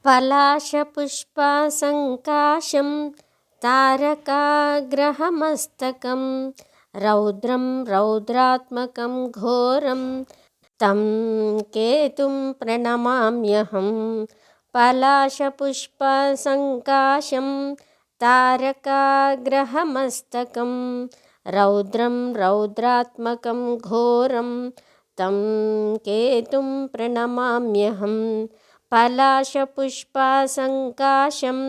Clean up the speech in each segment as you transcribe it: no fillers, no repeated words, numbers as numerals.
पलाशपुष्पसङ्काशं तारकाग्रहमस्तकं रौद्रं रौद्रात्मकं घोरं तं केतुं प्रणमाम्यहं। पलाशपुष्पसङ्काशं तारकाग्रहमस्तकं रौद्रं रौद्रात्मकं घोरं तं केतुं प्रणमाम्यहं। पलाशपुष्पसङ्काशं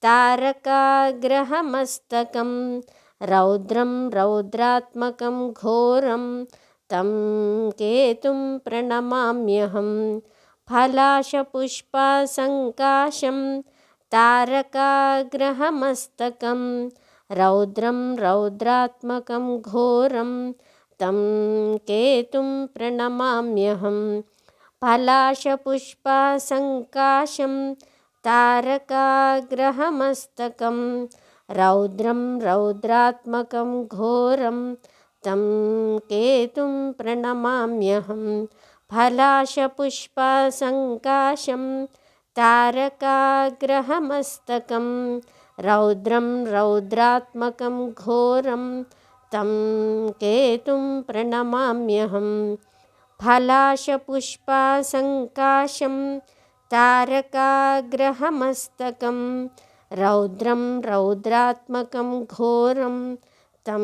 तारकाग्रहमस्तकं रौद्रं रौद्रात्मकं घोरं तं केतुं प्रणमाम्यहं। पलाशपुष्पसङ्काशं तारकाग्रहमस्तकं रौद्रं रौद्रात्मकं घोरं तं केतुं प्रणमाम्यहं। पलाशपुष्पसङ्काशं तारकाग्रहमस्तकं रौद्रं रौद्रात्मकं घोरं तं केतुं प्रणमाम्यहं। पलाशपुष्पसङ्काशं तारकाग्रहमस्तकं रौद्रं रौद्रात्मकं घोरं तं केतुं प्रणमाम्यहं। पलाशपुष्पसङ्काशं तारकाग्रहमस्तकं रौद्रं रौद्रात्मकं घोरं तं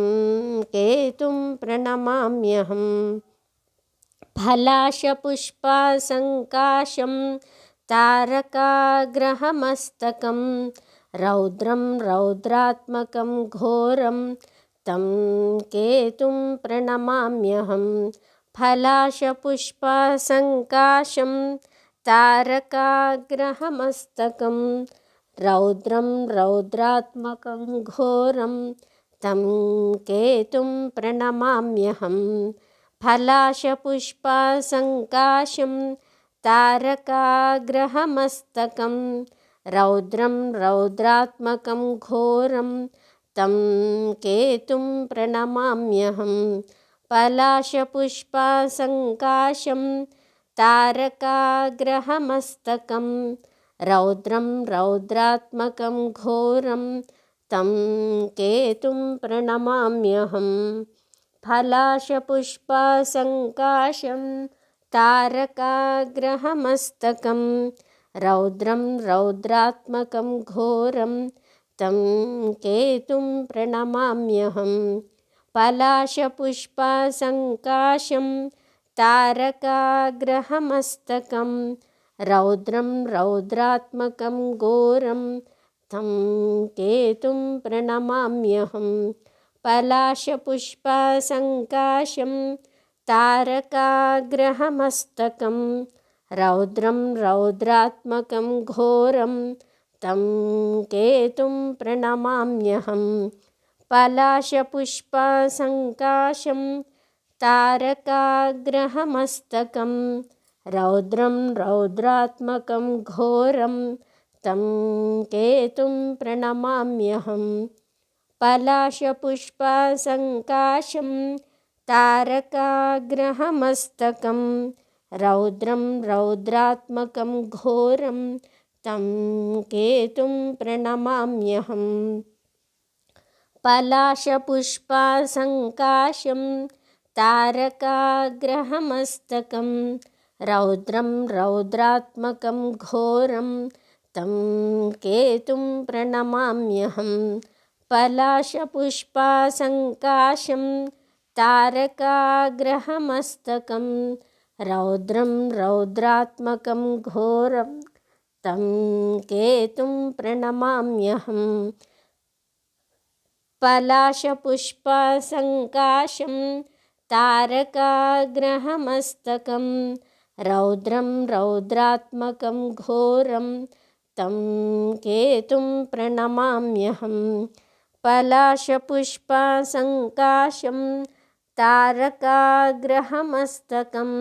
केतुं प्रणमाम्यहं। पलाशपुष्पसङ्काशं तारकाग्रहमस्तकं रौद्रं रौद्रात्मकं घोरं तं केतुं प्रणमाम्यहं। पलाशपुष्पसङ्काशं तारकाग्रहमस्तकं रौद्रं रौद्रात्मकं घोरं तं केतुं प्रणमाम्यहं। पलाशपुष्पसङ्काशं तारकाग्रहमस्तकं रौद्रं रौद्रात्मकं घोरं तं केतुं प्रणमाम्यहं। पलाशपुष्पसङ्काशं तारकाग्रहमस्तकं रौद्रं रौद्रात्मकं घोरं तं केतुं प्रणमाम्यहं। पलाशपुष्पसङ्काशं तारकाग्रहमस्तकं रौद्रं रौद्रात्मकं घोरं तं केतुं प्रणमाम्यहं। पलाशपुष्पसङ्काशं तारकाग्रहमस्तकं रौद्रं रौद्रात्मकं घोरं तं केतुं प्रणमाम्यहं। पलाशपुष्पसङ्काशं तारकाग्रहमस्तकं रौद्रं रौद्रात्मकं घोरं तं केतुं प्रणमाम्यहं। पलाशपुष्पसङ्काशं तारकाग्रहमस्तकं रौद्रं रौद्रात्मकं घोरं तं केतुं प्रणमाम्यहं। पलाशपुष्पसङ्काशं तारकाग्रहमस्तकं रौद्रं रौद्रात्मकं घोरं तं केतुं प्रणमाम्यहं। पलाशपुष्पसङ्काशं तारकाग्रहमस्तकं रौद्रं रौद्रात्मकं घोरं तं केतुं प्रणमाम्यहं। पलाशपुष्पसङ्काशं तारकाग्रहमस्तकं रौद्रं रौद्रात्मकं घोरं तं केतुं प्रणमाम्यहं। पलाशपुष्पसङ्काशं तारकाग्रहमस्तकं रौद्रं रौद्रात्मकं घोरं तं केतुं प्रणमाम्यहं। पलाशपुष्पसङ्काशं तारकाग्रहमस्तकं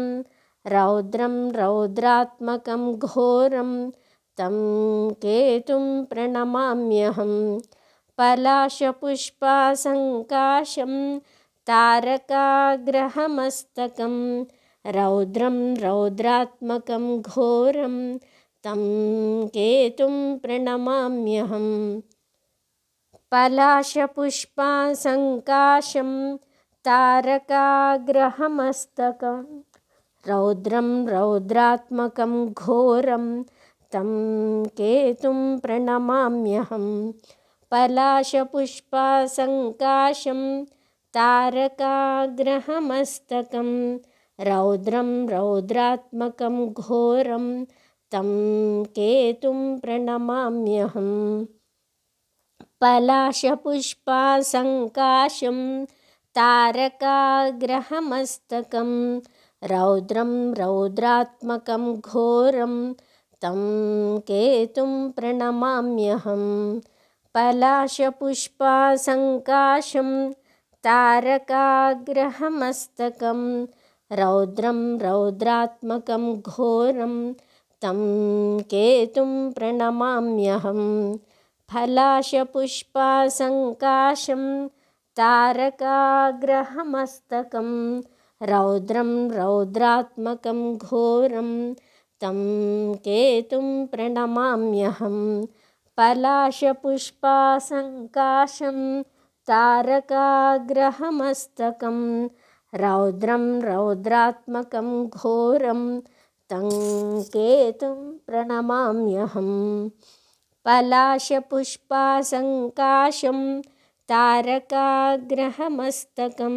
रौद्रं रौद्रात्मकं घोरं तं केतुं प्रणमाम्यहं। पलाशपुष्पसङ्काशं तारकाग्रहमस्तकं रौद्रं रौद्रात्मकं घोरं तं केतुं प्रणमाम्यहम्। पलाशपुष्पासङ्काशं तारकाग्रहमस्तकं रौद्रं रौद्रात्मकं घोरं तं केतुं प्रणमाम्यहम्। पलाशपुष्पासङ्काशं तारकाग्रहमस्तकं रौद्रं रौद्रात्मकं घोरं तं केतुं प्रणमाम्यहम्। पलाशपुष्पासङ्काशं तारकाग्रहमस्तकं रौद्रं रौद्रात्मकं घोरं तं केतुं प्रणमाम्यहम्। पलाशपुष्पासङ्काशं तारकाग्रहमस्तकं रौद्रं रौद्रात्मकं घोरं तं केतुं प्रणमाम्यहम्। पलाशपुष्पासङ्काशं तारकाग्रहमस्तकं रौद्रं रौद्रात्मकं घोरं तं केतुं प्रणमाम्यहम्। पलाशपुष्पासङ्काशं तारकाग्रहमस्तकं रौद्रं रौद्रात्मकं घोरं तं केतुं प्रणमाम्यहम्। पलाशपुष्पासङ्काशं तारकाग्रहमस्तकं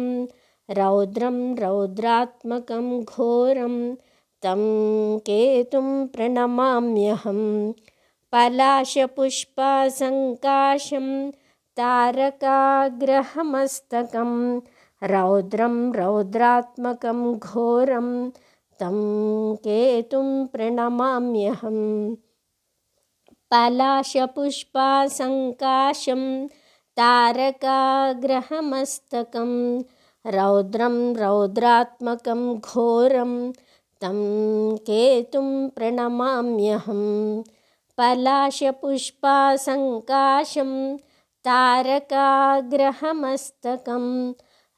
रौद्रं रौद्रात्मकं घोरं तं केतुं प्रणमाम्यहम्। पलाशपुष्पासङ्काशं तारकाग्रहमस्तकं रौद्रं रौद्रात्मकं घोरं तं केतुं प्रणमाम्यहम्। पलाशपुष्पासङ्काशं तारकाग्रहमस्तकं रौद्रं रौद्रात्मकं घोरं तं केतुं प्रणमाम्यहम्। पलाशपुष्पासङ्काशं तारकाग्रहमस्तकं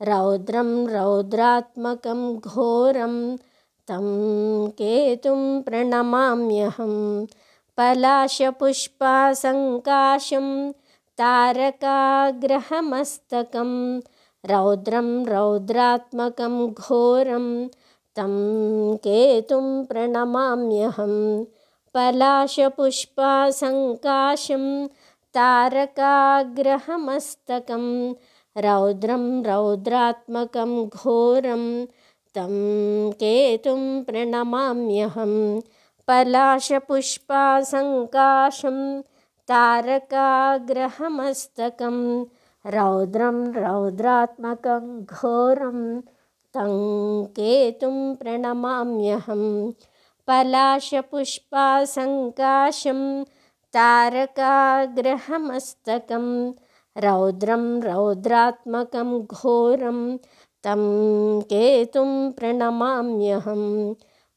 रौद्रं रौद्रात्मकं घोरं तं केतुं प्रणमाम्यहम्। पलाशपुष्पासङ्काशं तारकाग्रहमस्तकं रौद्रं रौद्रात्मकं घोरं तं केतुं प्रणमाम्यहम्। पलाशपुष्पासङ्काशं तारकाग्रहमस्तकं रौद्रं रौद्रात्मकं घोरं तं केतुं प्रणमाम्यहम्। पलाशपुष्पासङ्काशं तारकाग्रहमस्तकं रौद्रं रौद्रात्मकं घोरं तं केतुं प्रणमाम्यहम्। पलाशपुष्पासङ्काशं तारकाग्रहमस्तकं रौद्रं रौद्रात्मकं घोरं तं केतुं प्रणमाम्यहम्।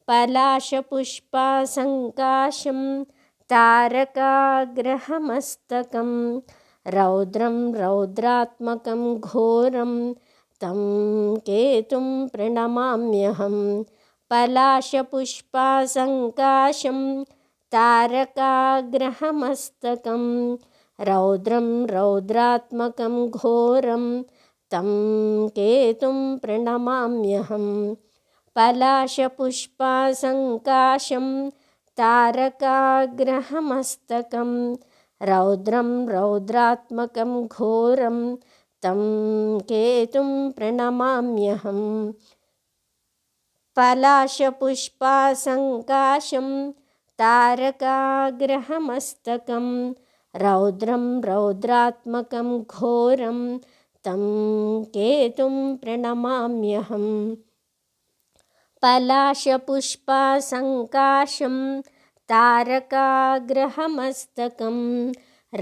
पलाशपुष्पासङ्काशं तारकाग्रहमस्तकं रौद्रं रौद्रात्मकं घोरं तं केतुं प्रणमाम्यहम्। पलाशपुष्पासङ्काशं तारकाग्रहमस्तकं रौद्रं रौद्रात्मकं घोरं तं केतुं प्रणमाम्यहम्। पलाशपुष्पासङ्काशं तारकाग्रहमस्तकं रौद्रं रौद्रात्मकं घोरं तं केतुं प्रणमाम्यहम्। पलाशपुष्पासङ्काशं तारकाग्रहमस्तकं रौद्रं रौद्रात्मकं घोरं तं केतुं प्रणमाम्यहम्। पलाशपुष्पासङ्काशं तारकाग्रहमस्तकं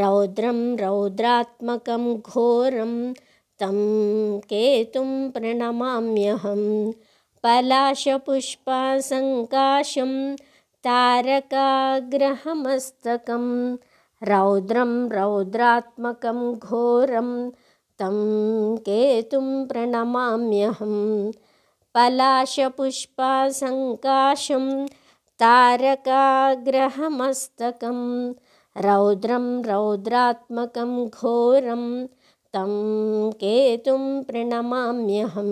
रौद्रं रौद्रात्मकं घोरं तं केतुं प्रणमाम्यहम्। पलाशपुष्पासङ्काशं तारकाग्रहमस्तकं रौद्रं रौद्रात्मकं घोरं तं केतुं प्रणमाम्यहम्। पलाशपुष्पासङ्काशं तारकाग्रहमस्तकं रौद्रं रौद्रात्मकं घोरं तं केतुं प्रणमाम्यहं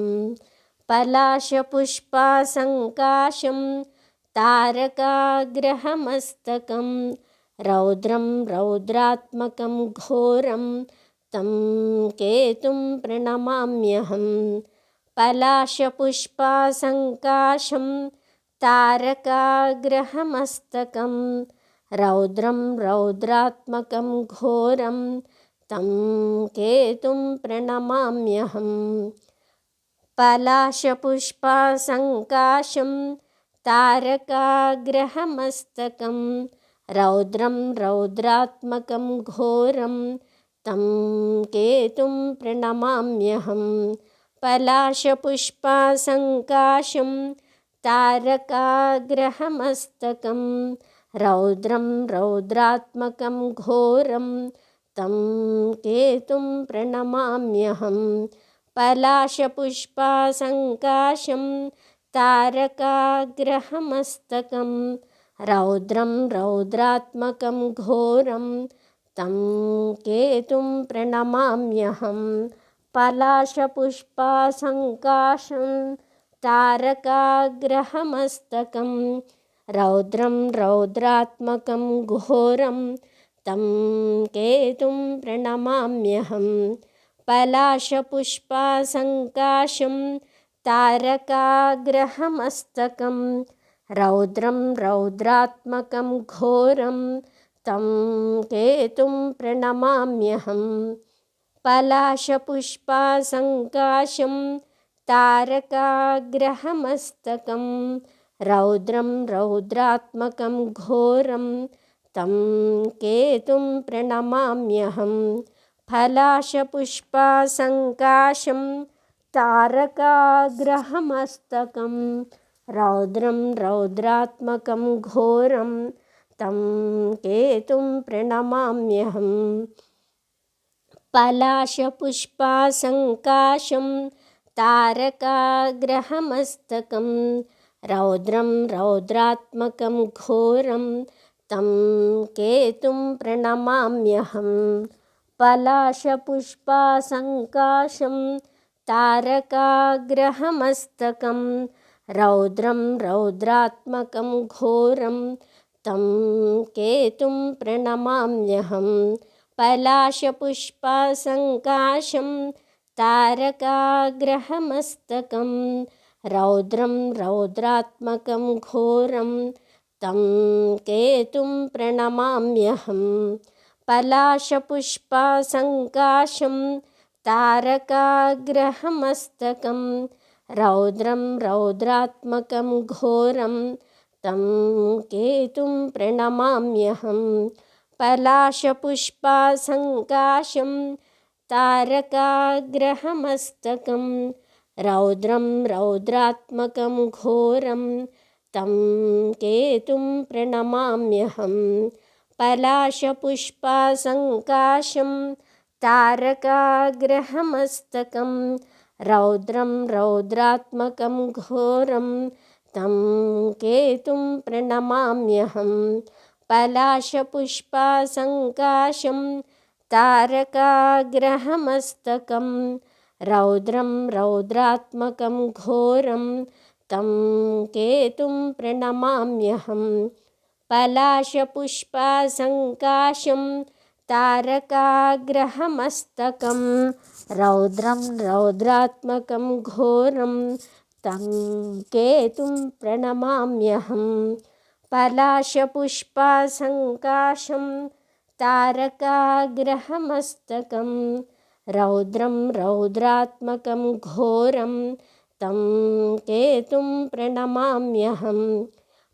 पलाशपुष्पासङ्काशं तारकाग्रहमस्तकं रौद्रं रौद्रात्मकं घोरं तं केतुं प्रणमाम्यहं पलाशपुष्पासङ्काशं तारकाग्रहमस्तकं रौद्रं रौद्रात्मकं घोरं तं केतुं प्रणमाम्यहं पलाशपुष्पासङ्काशं तारकाग्रहमस्तकं रौद्रं रौद्रात्मकं घोरं तं केतुं प्रणमाम्यहं पलाशपुष्पासङ्काशं तारकाग्रहमस्तकं रौद्रं रौद्रात्मकं घोरं तं केतुं प्रणमाम्यहं पलाशपुष्पासङ्काशं तारकाग्रहमस्तकं रौद्रं रौद्रात्मकं घोरं तं केतुं प्रणमाम्यहं पलाशपुष्पासङ्काशं तारकाग्रहमस्तकं रौद्रं रौद्रात्मकं घोरं तं केतुं प्रणमाम्यहं पलाशपुष्पासङ्काशं तारकाग्रहमस्तकं रौद्रं रौद्रात्मकं घोरं तं केतुं प्रणमाम्यहं पलाशपुष्पासङ्काशं तारकाग्रहमस्तकं रौद्रं रौद्रात्मकं घोरं तं केतुं प्रणमाम्यहं पलाशपुष्पासङ्काशं तारकाग्रहमस्तकं रौद्रं रौद्रात्मकं घोरं तं केतुं प्रणमाम्यहं पलाशपुष्पासङ्काशं तारकाग्रहमस्तकं रौद्रं रौद्रात्मकं घोरं तं केतुं प्रणमाम्यहं पलाशपुष्पासङ्काशं तारकाग्रहमस्तकं रौद्रं रौद्रात्मकं घोरं तं केतुं प्रणमाम्यहं पलाशपुष्पासङ्काशं तारकाग्रहमस्तकं रौद्रं रौद्रात्मकं घोरं तं केतुं प्रणमाम्यहं पलाशपुष्पासङ्काशं तारकाग्रहमस्तकं रौद्रं रौद्रात्मकं घोरं तं केतुं प्रणमाम्यहं पलाशपुष्पासङ्काशं तारकाग्रहमस्तकं रौद्रं रौद्रात्मकं घोरं तं केतुं प्रणमाम्यहं पलाशपुष्पासङ्काशं तारकाग्रहमस्तकं रौद्रं रौद्रात्मकं घोरं तं केतुं प्रणमाम्यहं पलाशपुष्पासङ्काशं तारकाग्रहमस्तकं रौद्रं रौद्रात्मकं घोरं तं केतुं प्रणमाम्यहं पलाशपुष्पासङ्काशं तारकाग्रहमस्तकं रौद्रं रौद्रात्मकं घोरं तं केतुं प्रणमाम्यहं पलाशपुष्पासङ्काशं तारकाग्रहमस्तकं रौद्रं रौद्रात्मकं घोरं तं केतुं प्रणमाम्यहं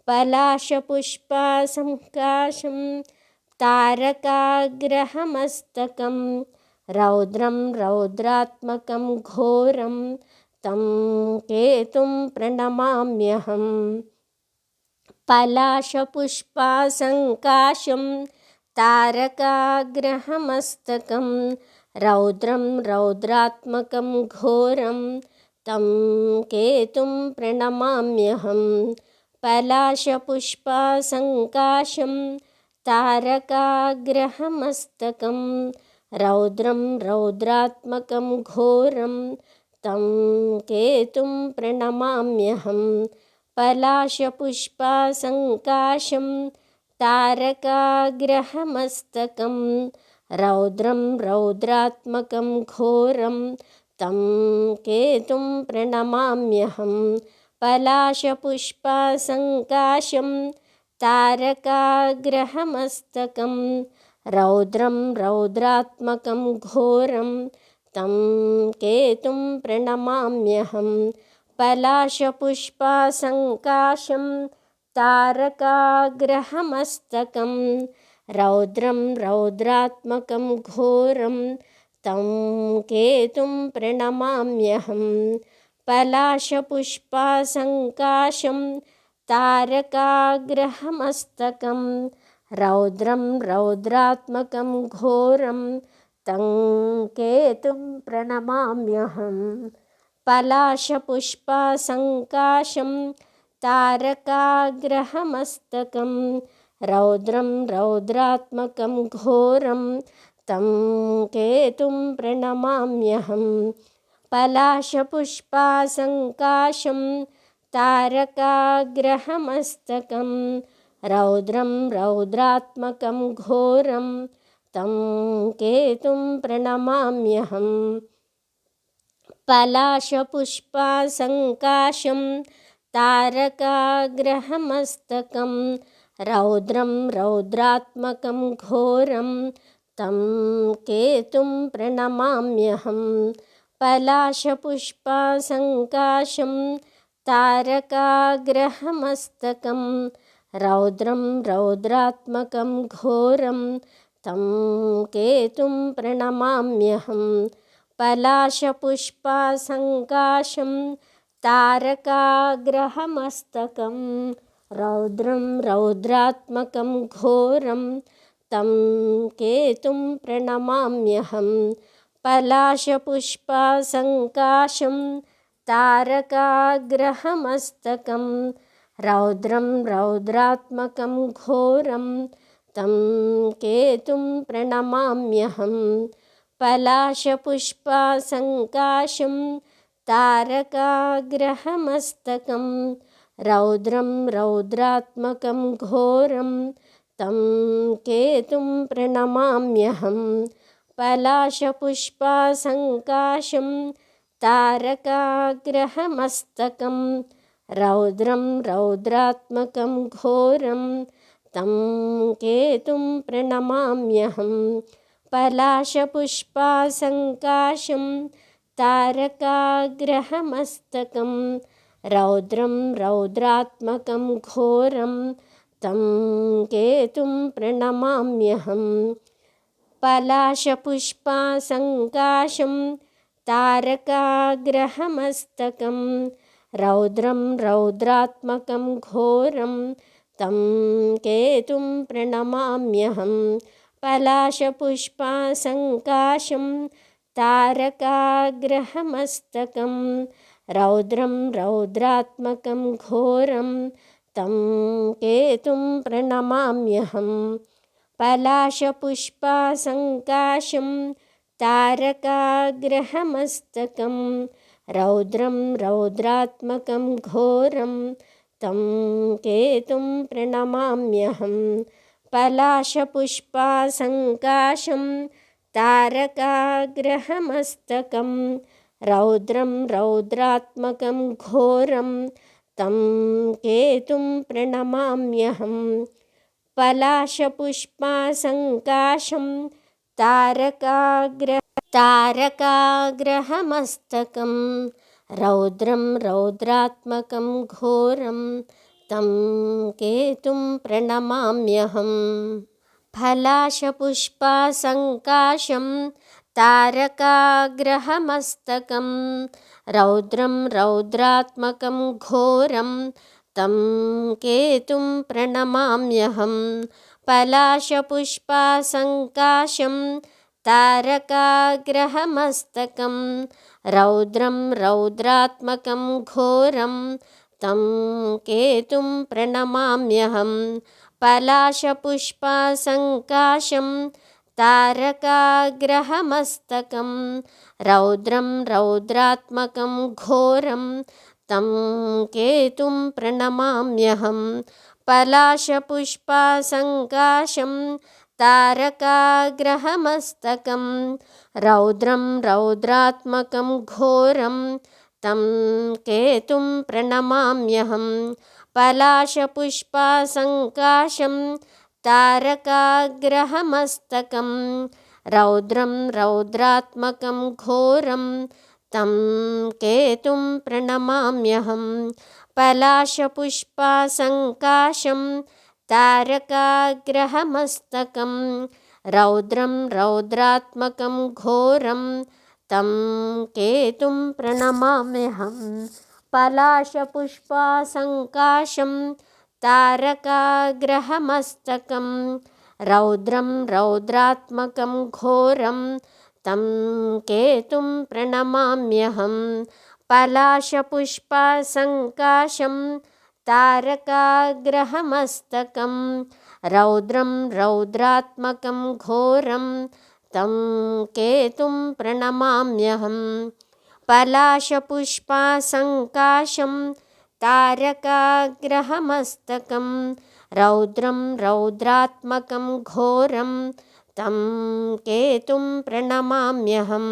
पलाशपुष्पासङ्काशं तारकाग्रहमस्तकं रौद्रं रौद्रात्मकं घोरं तं केतुं प्रणमाम्यहं पलाशपुष्पासङ्काशं तारकाग्रहमस्तकं रौद्रं रौद्रात्मकं घोरं तं केतुं प्रणमाम्यहं पलाशपुष्पासङ्काशं तारकाग्रहमस्तकं रौद्रं रौद्रात्मकं घोरं तं केतुं प्रणमाम्यहं पलाशपुष्पासङ्काशं तारकाग्रहमस्तकं रौद्रं रौद्रात्मकं घोरं तं केतुं प्रणमाम्यहं पलाशपुष्पासङ्काशं तारकाग्रहमस्तकं रौद्रं रौद्रात्मकं घोरं तं केतुं प्रणमाम्यहं पलाशपुष्पासङ्काशं तारकाग्रहमस्तकं रौद्रं रौद्रात्मकं घोरं तं केतुं प्रणमाम्यहं पलाशपुष्पासङ्काशं तारकाग्रहमस्तकं रौद्रं रौद्रात्मकं घोरं तं केतुं प्रणमाम्यहं पलाशपुष्पासङ्काशं तारकाग्रहमस्तकं रौद्रं रौद्रात्मकं घोरं तं केतुं प्रणमाम्यहं पलाशपुष्पासङ्काशं तारकाग्रहमस्तकं रौद्रं रौद्रात्मकं घोरं तं केतुं प्रणमाम्यहं पलाशपुष्पासङ्काशं तारकाग्रहमस्तकं रौद्रं रौद्रात्मकं घोरं तं केतुं प्रणमाम्यहं पलाशपुष्पासङ्काशं तारकाग्रहमस्तकं रौद्रं रौद्रात्मकं घोरं तं केतुं प्रणमाम्यहं पलाशपुष्पासङ्काशं तारकाग्रहमस्तकं रौद्रं रौद्रात्मकं घोरं तं केतुं प्रणमाम्यहं पलाशपुष्पासङ्काशं तारकाग्रहमस्तकं रौद्रं रौद्रात्मकं घोरं तं केतुं प्रणमाम्यहं पलाशपुष्पासङ्काशं तारकाग्रहमस्तकं रौद्रं रौद्रात्मकं घोरं तं केतुं प्रणमाम्यहं पलाशपुष्पासङ्काशं तारकाग्रहमस्तकं रौद्रं रौद्रात्मकं घोरं तं केतुं प्रणमाम्यहं पलाशपुष्पासङ्काशं तारकाग्रहमस्तकं रौद्रं रौद्रात्मकं घोरं तं केतुं प्रणमाम्यहं पलाशपुष्पासङ्काशं तारकाग्रहमस्तकं रौद्रं रौद्रात्मकं घोरं तं केतुं प्रणमाम्यहं पलाशपुष्पासङ्काशं तारकाग्रहमस्तकं रौद्रं रौद्रात्मकं घोरं तं केतुं प्रणमाम्यहं पलाशपुष्पासङ्काशं तारकाग्रहमस्तकं रौद्रं रौद्रात्मकं घोरं तं केतुं प्रणमाम्यहं पलाशपुष्पासङ्काशं तारकाग्रहमस्तकं रौद्रं रौद्रात्मकं घोरं तं केतुं प्रणमाम्यहं पलाशपुष्पासङ्काशं तारकाग्रहमस्तकं रौद्रं रौद्रात्मकं घोरं तं केतुं प्रणमाम्यहं पलाशपुष्पासङ्काशं तारकाग्रहमस्तकं रौद्रं रौद्रात्मकं घोरं तं केतुं प्रणमाम्यहं पलाशपुष्पासङ्काशं तारकाग्रहमस्तकं रौद्रं रौद्रात्मकं घोरं तं केतुं प्रणमाम्यहं पलाशपुष्पसङ्काशं तारकाग्रहमस्तकं रौद्रं रौद्रात्मकं घोरं तं केतुं प्रणमाम्यहं पलाशपुष्पसङ्काशं तारकाग्रहमस्तकं रौद्रं रौद्रात्मकं घोरं तं केतुं प्रणमाम्यहं पलाशपुष्पसङ्काशं तारकाग्रहमस्तकं रौद्रं रौद्रात्मकं घोरं तं केतुं प्रणमाम्यहं पलाशपुष्पसङ्काशं तारकाग्रहमस्तकं रौद्रं रौद्रात्मकं घोरं तं केतुं प्रणमाम्यहं पलाशपुष्पसङ्काशं तारकाग्रहमस्तकं रौद्रं रौद्रात्मकं घोरं तं केतुं प्रणमाम्यहं पलाशपुष्पसङ्काशं तारकाग्रहमस्तकं रौद्रं रौद्रात्मकं घोरं तं केतुं प्रणमाम्यहं पलाशपुष्पसङ्काशं तारकाग्रहमस्तकं रौद्रं रौद्रात्मकं घोरं तं केतुं प्रणमाम्यहं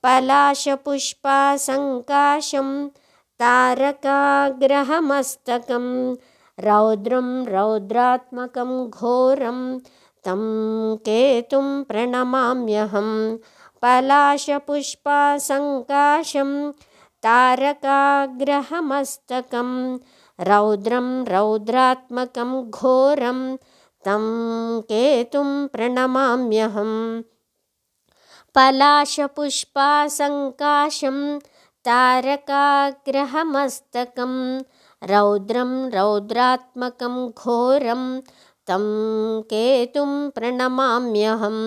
पलाशपुष्पसङ्काशं तारकाग्रहमस्तकं रौद्रं रौद्रात्मकं घोरं तं केतुं प्रणमाम्यहं पलाशपुष्पसङ्काशं तारकाग्रहमस्तकं रौद्रं रौद्रात्मकं घोरं तं केतुं प्रणमाम्यहं पलाशपुष्पसङ्काशं तारकाग्रहमस्तकं रौद्रं रौद्रात्मकं घोरं तं केतुं प्रणमाम्यहं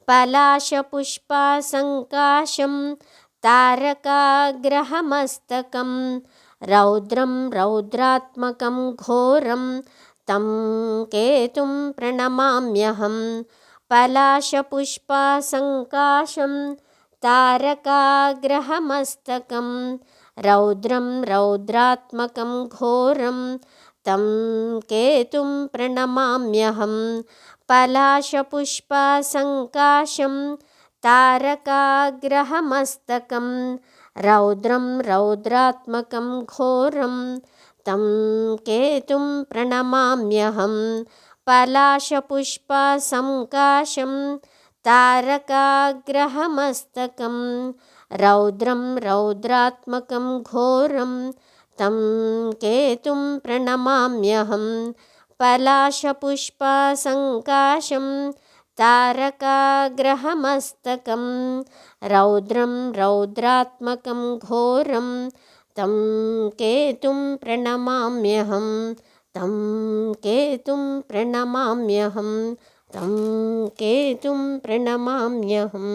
पलाशपुष्पसङ्काशं तारकाग्रहमस्तकं रौद्रं रौद्रात्मकं घोरं तं केतुं प्रणमाम्यहं पलाशपुष्पसङ्काशं तारकाग्रहमस्तकं रौद्रं रौद्रात्मकं घोरं तं केतुं प्रणमाम्यहं पलाशपुष्पसङ्काशं तारकाग्रहमस्तकं रौद्रं रौद्रात्मकं घोरं तं केतुं प्रणमाम्यहं पलाशपुष्पसङ्काशं तारकाग्रहमस्तकं रौद्रं रौद्रात्मकं घोरं तं केतुं प्रणमाम्यहं पलाशपुष्पसङ्काशं तारकाग्रहमस्तकं रौद्रं रौद्रात्मकं घोरं तं केतुं प्रणमाम्यहं तं केतुं प्रणमाम्यहं तं केतुं प्रणमाम्यहम्।